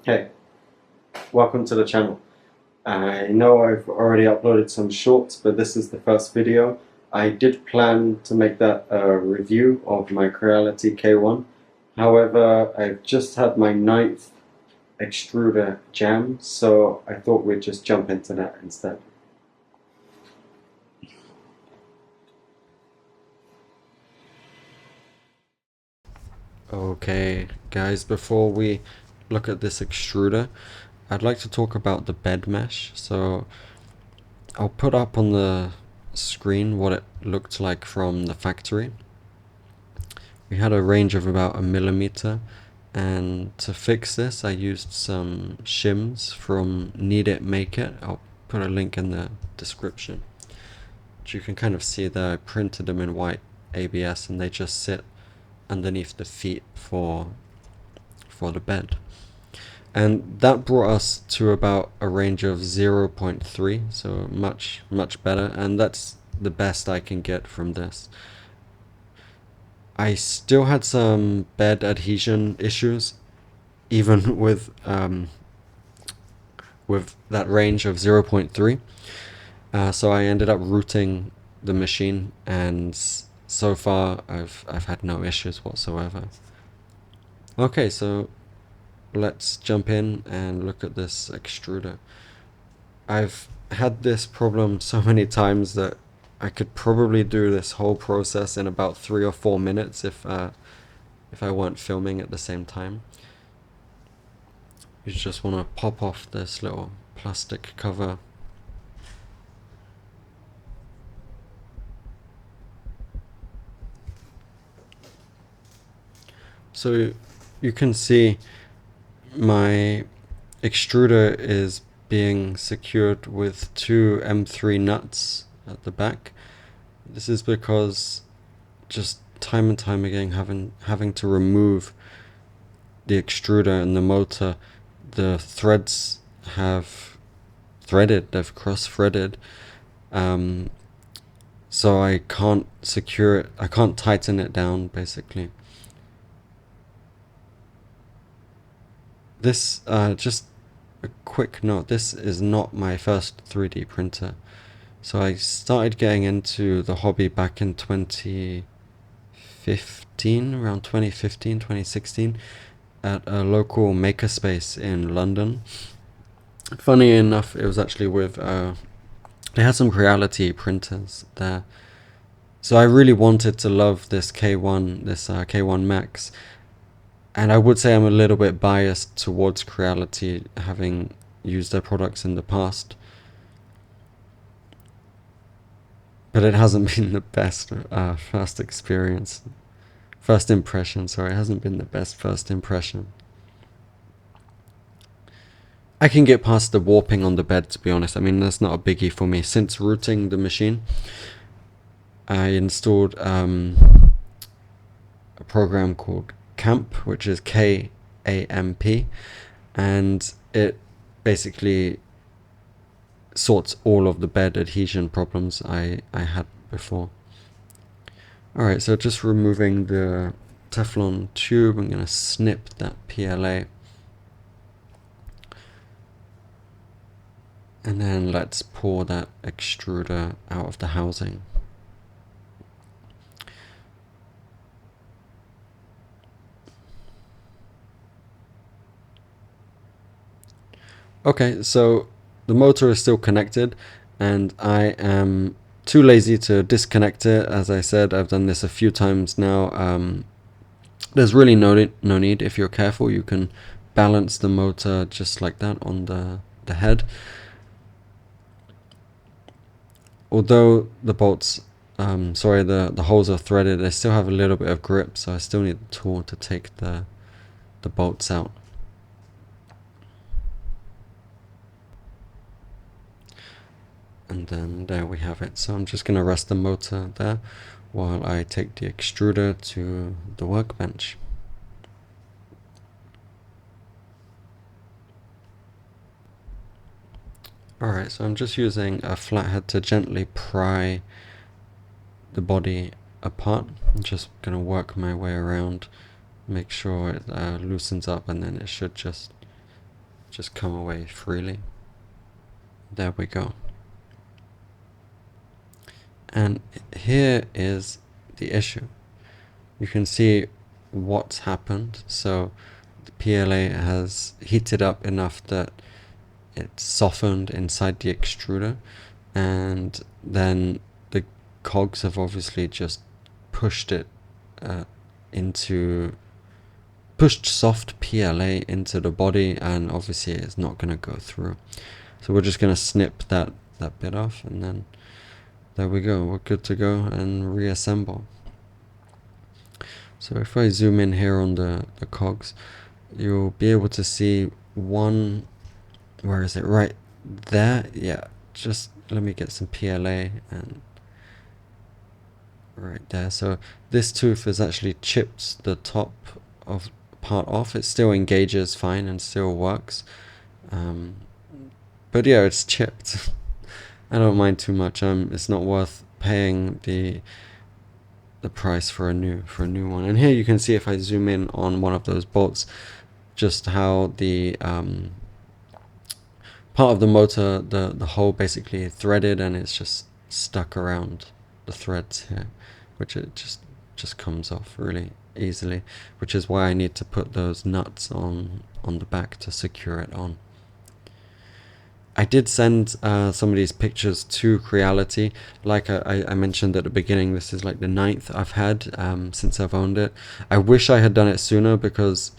Hey, welcome to the channel. I know I've already uploaded some shorts, but this is the first video. I did plan to make that a review of my Creality K1. However, I've just had my 9th extruder jam, so I thought we'd just jump into that instead. Okay, guys, before we look at this extruder, I'd like to talk about the bed mesh. So I'll put up on the screen what it looked like from the factory. We had a range of about 1 mm, and to fix this I used some shims from Need It Make It. I'll put a link in the description. But you can kind of see that I printed them in white ABS and they just sit underneath the feet for the bed. And that brought us to about a range of 0.3, so much better, and that's the best I can get from this. I still had some bed adhesion issues, even with that range of 0.3. So I ended up routing the machine, and so far I've had no issues whatsoever. Okay, so let's jump in and look at this extruder. I've had this problem so many times that I could probably do this whole process in about 3 or 4 minutes if I weren't filming at the same time. You just want to pop off this little plastic cover. So you can see my extruder is being secured with 2 M3 nuts at the back. This is because just time and time again having to remove the extruder and the motor, the threads have threaded, they've cross-threaded, so I can't secure it, I can't tighten it down basically. This, just a quick note, this is not my first 3D printer. So I started getting into the hobby back in 2015, around 2015, 2016, at a local makerspace in London. Funny enough, it was actually with, they had some Creality printers there. So I really wanted to love this K1, this K1 Max. And I would say I'm a little bit biased towards Creality, having used their products in the past. But it hasn't been the best first impression, sorry, it hasn't been the best first impression. I can get past the warping on the bed, to be honest. I mean, that's not a biggie for me. Since routing the machine, I installed a program called Camp, which is K-A-M-P, and it basically sorts all of the bed adhesion problems I had before. Alright, so just removing the Teflon tube, I'm going to snip that PLA. And then let's pour that extruder out of the housing. Okay, so the motor is still connected and I am too lazy to disconnect it. As I said, I've done this a few times now. There's really no need. If you're careful, you can balance the motor just like that on the head. Although the bolts, the holes are threaded, they still have a little bit of grip, so I still need the tool to take the bolts out. And then there we have it. So I'm just going to rest the motor there while I take the extruder to the workbench. Alright, so I'm just using a flathead to gently pry the body apart. I'm just going to work my way around, make sure it loosens up, and then it should just just come away freely. There we go. And here is the issue. You can see what's happened. So the PLA has heated up enough that it's softened inside the extruder, and then the cogs have obviously just pushed it pushed soft PLA into the body, and obviously it's not going to go through. So we're just going to snip that bit off, and then there we go, we're good to go and reassemble. So if I zoom in here on the cogs, you'll be able to see one, where is it, right there, yeah, just let me get some PLA, and right there. So this tooth has actually chipped the top of part off. It still engages fine and still works, but yeah, it's chipped. I don't mind too much. It's not worth paying the price for a new one. And here you can see, if I zoom in on one of those bolts, just how the part of the motor, the hole basically threaded, and it's just stuck around the threads here, which it just comes off really easily, which is why I need to put those nuts on the back to secure it on. I did send some of these pictures to Creality. Like I mentioned at the beginning, this is like the 9th I've had since I've owned it. I wish I had done it sooner, because,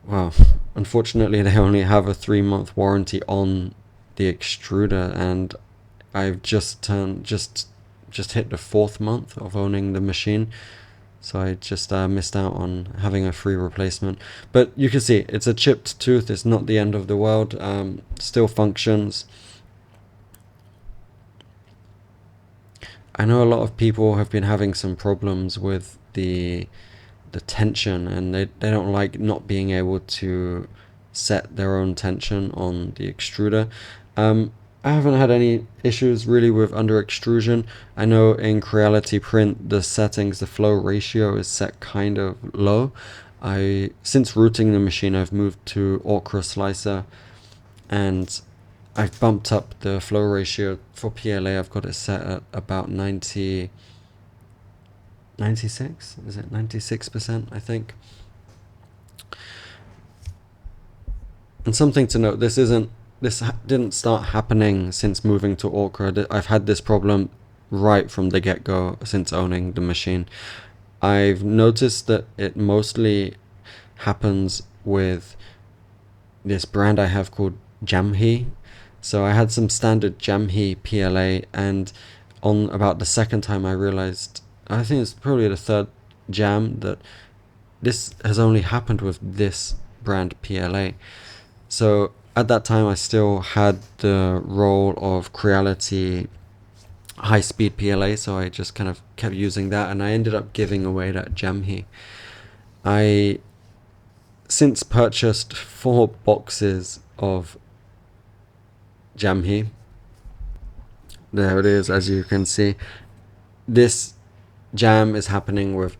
well, unfortunately they only have a 3-month warranty on the extruder, and I've just hit the 4th month of owning the machine. So I just missed out on having a free replacement. But you can see it's a chipped tooth. It's not the end of the world. Still functions. I know a lot of people have been having some problems with the tension, and they don't like not being able to set their own tension on the extruder. I haven't had any issues really with under extrusion. I know in Creality Print the settings, the flow ratio is set kind of low. Since rooting the machine, I've moved to Orca Slicer, and I've bumped up the flow ratio for PLA. I've got it set at about 96? Is it 96%, I think? And something to note, this didn't start happening since moving to Orca. I've had this problem right from the get-go since owning the machine. I've noticed that it mostly happens with this brand I have called Jamhe. So I had some standard Jamhe PLA, and on about the 2nd time I realized, I think it's probably the 3rd jam, that this has only happened with this brand PLA. So at that time I still had the role of Creality high-speed PLA, so I just kind of kept using that, and I ended up giving away that Jamhe. I since purchased 4 boxes of Jamhe. There it is, as you can see. This jam is happening with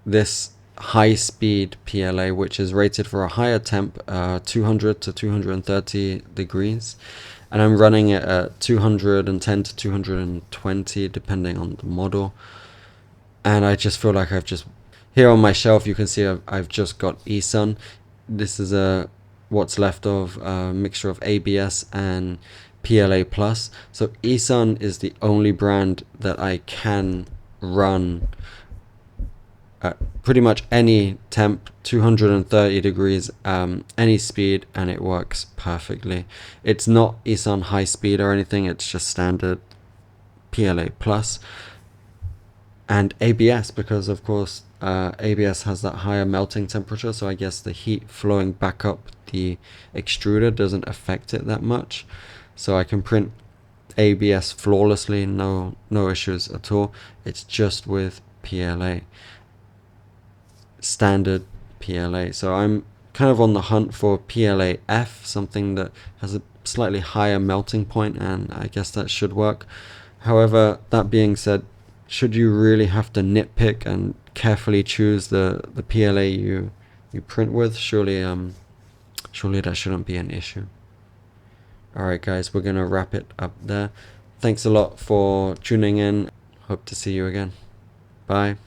this high-speed PLA, which is rated for a higher temp, 200 to 230 degrees, and I'm running it at 210 to 220 depending on the model. And I just feel like here on my shelf you can see I've just got eSun. This is what's left of a mixture of ABS and PLA plus. So eSun is the only brand that I can run at pretty much any temp, 230 degrees, any speed, and it works perfectly. It's not eSun high speed or anything, it's just standard PLA plus. And ABS, because of course ABS has that higher melting temperature, so I guess the heat flowing back up the extruder doesn't affect it that much. So I can print ABS flawlessly, no issues at all. It's just with PLA, standard PLA. So I'm kind of on the hunt for PLA F, something that has a slightly higher melting point, and I guess that should work. However, that being said, should you really have to nitpick and carefully choose the PLA you print with, surely Surely that shouldn't be an issue. Alright guys, we're gonna wrap it up there. Thanks a lot for tuning in. Hope to see you again. Bye.